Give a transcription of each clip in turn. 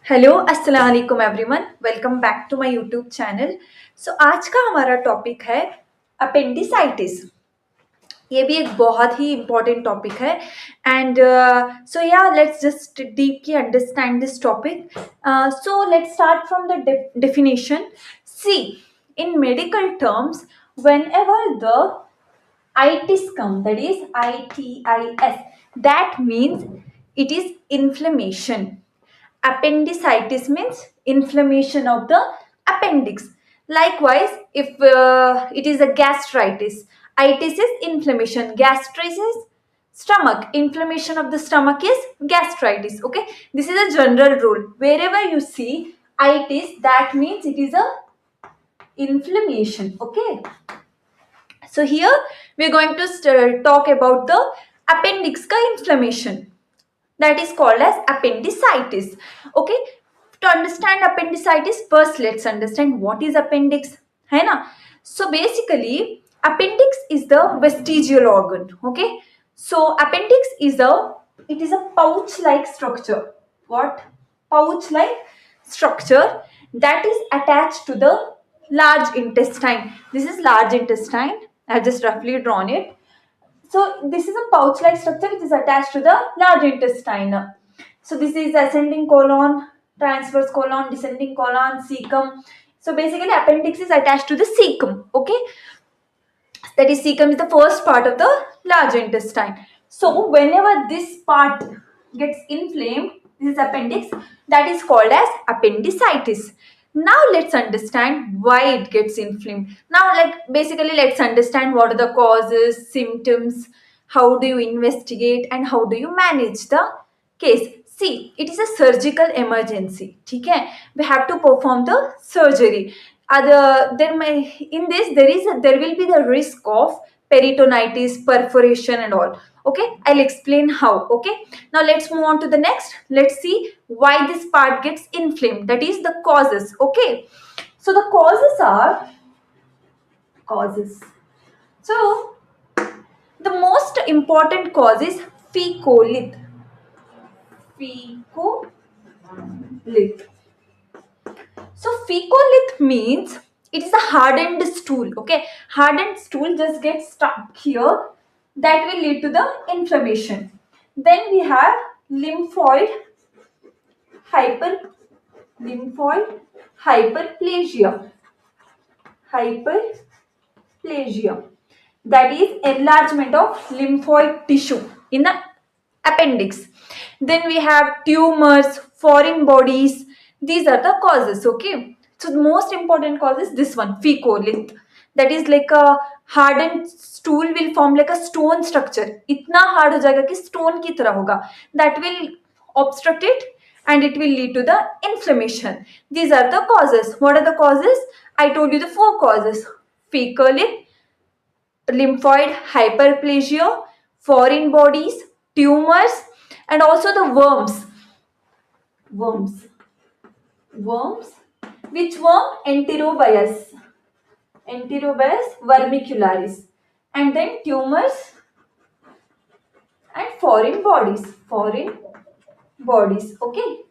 Hello अस्सलाम वालेकुम everyone, welcome back to my YouTube channel. आज का हमारा टॉपिक है अपेंडिसाइटिस। ये भी एक बहुत ही इम्पोर्टेंट टॉपिक है and let's just deeply understand this topic. Let's start from the definition. See, in medical terms, whenever the itis come, that is itis, that means it is inflammation. Appendicitis means inflammation of the appendix. Likewise, if it is a gastritis, itis is inflammation, gastritis is stomach, inflammation of the stomach is gastritis. Okay, this is a general rule. Wherever you see itis, that means it is a inflammation. Okay, so here we are going to talk about the appendix ka inflammation, that is called as appendicitis. Okay, to understand appendicitis, first let's understand what is appendix, hai na? So basically appendix is the vestigial organ. Okay, so appendix is a pouch like structure. What? Pouch like structure that is attached to the large intestine. This is large intestine. I've just roughly drawn it. So this is a pouch-like structure which is attached to the large intestine. So this is ascending colon, transverse colon, descending colon, cecum. So basically appendix is attached to the cecum. Okay, that is cecum is the first part of the large intestine. So whenever this part gets inflamed, this is appendix, that is called as appendicitis. Now let's understand why it gets inflamed. Now basically let's understand what are the causes, symptoms, how do you investigate and how do you manage the case. See, it is a surgical emergency. Okay, we have to perform the surgery. There will be the risk of peritonitis, perforation and all. Okay, I'll explain how. Okay, now let's move on to the next. Let's see why this part gets inflamed, that is the causes. Okay, so the causes are so the most important cause is fecolith. So fecolith means it is a hardened stool. Okay, hardened stool just gets stuck here. That will lead to the inflammation. Then we have lymphoid hyperplasia. That is enlargement of lymphoid tissue in the appendix. Then we have tumors, foreign bodies. These are the causes. Okay, so the most important cause is this one, fecolith. That is like a hardened stool will form like a stone structure. इतना hard हो जाएगा कि stone की तरह होगा. That will obstruct it and it will lead to the inflammation. These are the causes. What are the causes? I told you the 4 causes: fecolith, lymphoid hyperplasia, foreign bodies, tumors, and also the worms. Which worm? Enterobius vermicularis. And then tumors and foreign bodies. Okay,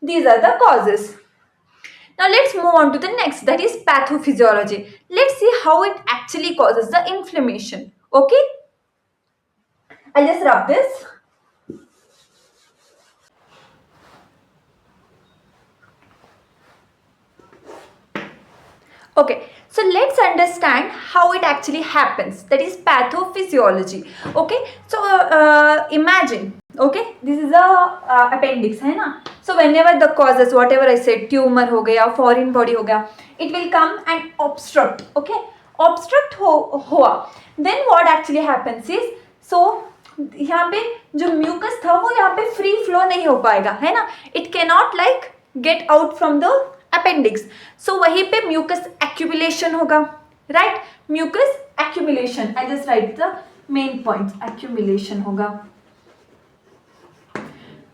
these are the causes. Now let's move on to the next, that is pathophysiology. Let's see how it actually causes the inflammation. Okay, I'll just rub this. Okay, so let's understand how it actually happens, that is pathophysiology. Okay, so imagine, okay, this is a appendix है ना. So whenever the causes, whatever I said, tumor हो गया, foreign body हो गया, it will come and obstruct. Okay, obstruct हुआ, then what actually happens is, so यहाँ पे जो mucus था वो यहाँ पे free flow नहीं हो पाएगा, है ना. It cannot like get out from the appendix. So वहीं पे mucus accumulation होगा, right? Mucus accumulation. I just write the main points. Accumulation होगा.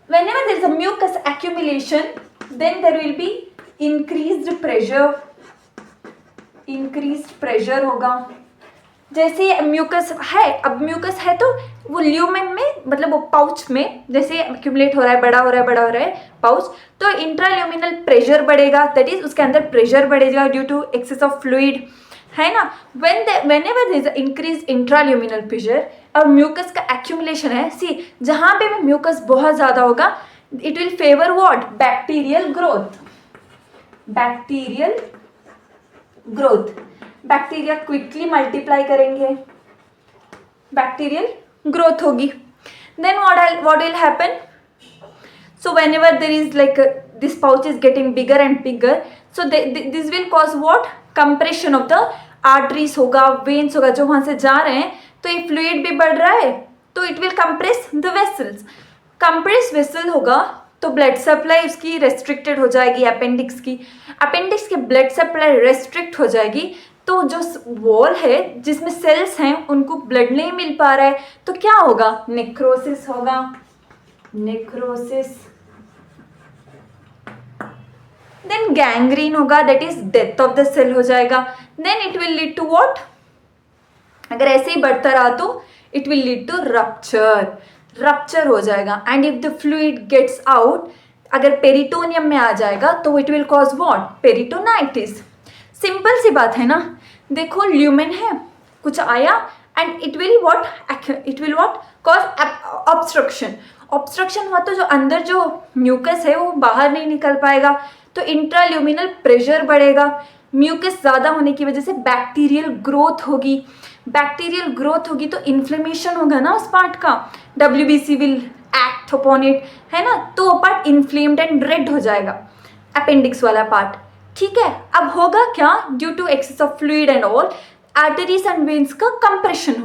Whenever there is a mucus accumulation, then there will be increased pressure होगा. जैसे mucus है, अब mucus है तो वो ल्यूमेन में, मतलब वो पाउच में जैसे एक्यूमुलेट हो रहा है, बड़ा हो रहा है, बड़ा हो रहा है पाउच, तो इंट्राल्यूमिनल प्रेशर बढ़ेगा, दैट इज उसके अंदर प्रेशर बढ़ेगा due to excess of fluid, है ना. whenever there is increase intraluminal pressure और म्यूकस का एक्यूमुलेशन है, सी जहाँ पे भी म्यूकस बहुत ज़्यादा होगा, it will favour what, bacterial growth. Bacterial growth, bacteria quickly multiply करेंगे, बैक्टीरियल ग्रोथ होगी. Then what will happen, so whenever there is like this pouch is getting bigger and bigger, so this will cause what, compression of the arteries होगा, veins होगा, जो वहाँ से जा रहे हैं, तो ये fluid भी बढ़ रहा है, तो it will compress the vessels. compress vessel होगा तो ब्लड सप्लाई उसकी रेस्ट्रिक्टेड हो जाएगी, अपेंडिक्स के ब्लड सप्लाई रेस्ट्रिक्ट हो जाएगी, तो जो वॉल है जिसमें सेल्स हैं उनको ब्लड नहीं मिल पा रहा है, तो क्या होगा, नेक्रोसिस होगा, नेक्रोसिस. देन गैंग्रीन होगा, that is death of the cell हो जाएगा. Then it will lead to what, अगर ऐसे ही बढ़ता रहा तो it will lead to rupture हो जाएगा. And if the fluid gets out, अगर पेरिटोनियम में आ जाएगा तो it will cause what, peritonitis. Simple सी बात है ना. देखो ल्यूमेन है, कुछ आया and it will what cause obstruction हुआ, तो जो अंदर जो म्यूकस है वो बाहर नहीं निकल पाएगा, तो इंट्राल्यूमिनल प्रेशर बढ़ेगा. म्यूकस ज़्यादा होने की वजह से बैक्टीरियल ग्रोथ होगी, तो इन्फ्लेमेशन होगा ना उस पार्ट का, WBC will act upon it, है ना, तो वो पार्ट इन्फ्लेम्ड एंड रेड हो जाएगा, अपेंडिक्स वाला पार्ट. ठीक है, अब होगा क्या, due to excess of fluid and all, arteries and veins का कंप्रेशन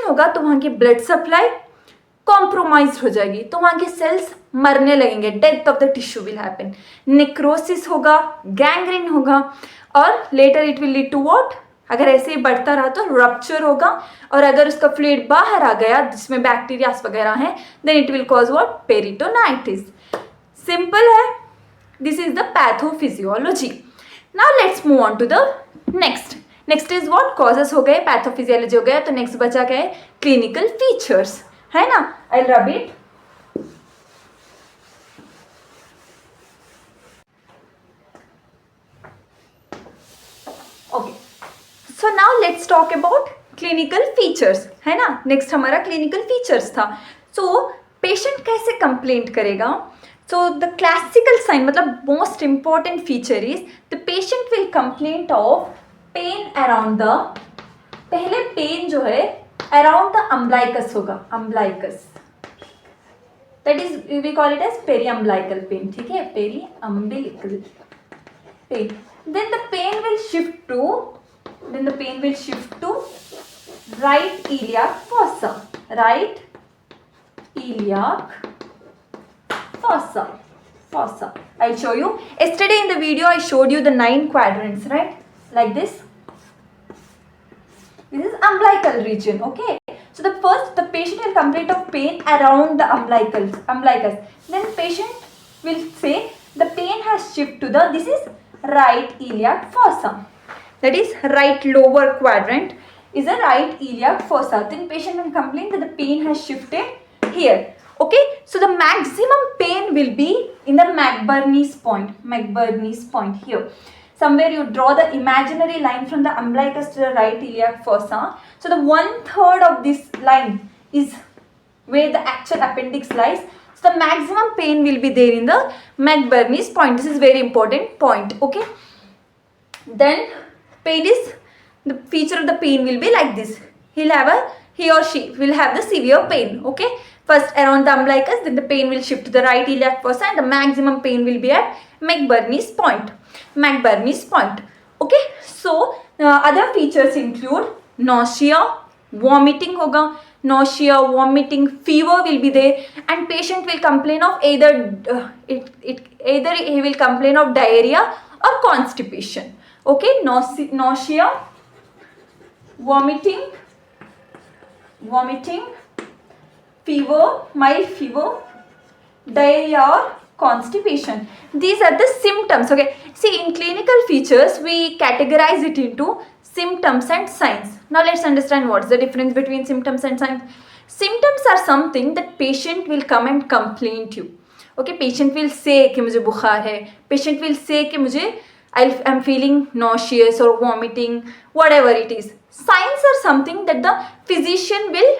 होगा, तो वहाँ की ब्लड सप्लाई कॉम्प्रोमाइज हो जाएगी, तो वहाँ के सेल्स मरने लगेंगे, death of the tissue will happen, necrosis होगा, गैंग्रीन होगा, और later it will lead to what, अगर ऐसे ही बढ़ता रहा तो रप्चर होगा, और अगर उसका फ्लूइड बाहर आ गया जिसमें बैक्टीरियाज वगैरह हैं, then it will cause what, peritonitis. Simple है. This is the pathophysiology. Now let's move on to the next is what, causes हो गए, पैथोफिजियोलॉजी हो गया, तो नेक्स्ट बचा क्या है, क्लिनिकल फीचर्स, है ना. I rub it. Okay, so now let's talk about clinical features, है ना. नेक्स्ट हमारा क्लिनिकल फीचर्स था. सो पेशेंट कैसे कंप्लेंट करेगा, सो द क्लासिकल साइन, मतलब most important feature is the patient will complaint of pain around the, पहले pain जो है अराउंड द अम्बलाइकस होगा, umbilicus, that is we call it as periumbilical pain. ठीक है, periumbilical pain. then the pain will shift to right iliac fossa, I'll show you. Yesterday in the video I showed you the 9 quadrants, right, like this is umbilical region. Okay, so the patient will complain of pain around the umbilicus. Then patient will say the pain has shifted to the, this is right iliac fossa, that is right lower quadrant is a right iliac fossa. Then patient will complain that the pain has shifted here. Okay, so the maximum pain will be in the McBurney's point here. Somewhere you draw the imaginary line from the umbilicus to the right iliac fossa. So the 1/3 of this line is where the actual appendix lies. So the maximum pain will be there in the McBurney's point. This is very important point. Okay. Then the feature of the pain will be like this. He or she will have the severe pain. Okay. First around the umbilicus, then the pain will shift to the right iliac fossa, and the maximum pain will be at McBurney's point. Okay. So other features include nausea, vomiting होगा, fever will be there, and patient will complain of either he will complain of diarrhea or constipation. Okay, nausea, vomiting, fever, mild fever, diarrhea or constipation. These are the symptoms. Okay, see, in clinical features we categorize it into symptoms and signs. Now let's understand what's the difference between symptoms and signs. Symptoms are something that patient will come and complain to you. Okay, patient will say कि मुझे बुखार है, patient will say कि मुझे I'm feeling nauseous or vomiting, whatever it is. Signs are something that the physician will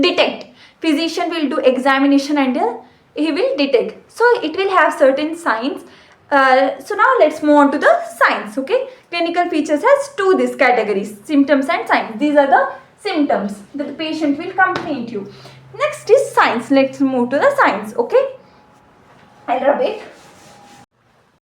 detect. Physician will do examination and he will detect. So it will have certain signs. So now let's move on to the signs. Okay, clinical features has two these categories, symptoms and signs. These are the symptoms that the patient will complain to you. Next is signs. Let's move to the signs. Okay, I'll rub it.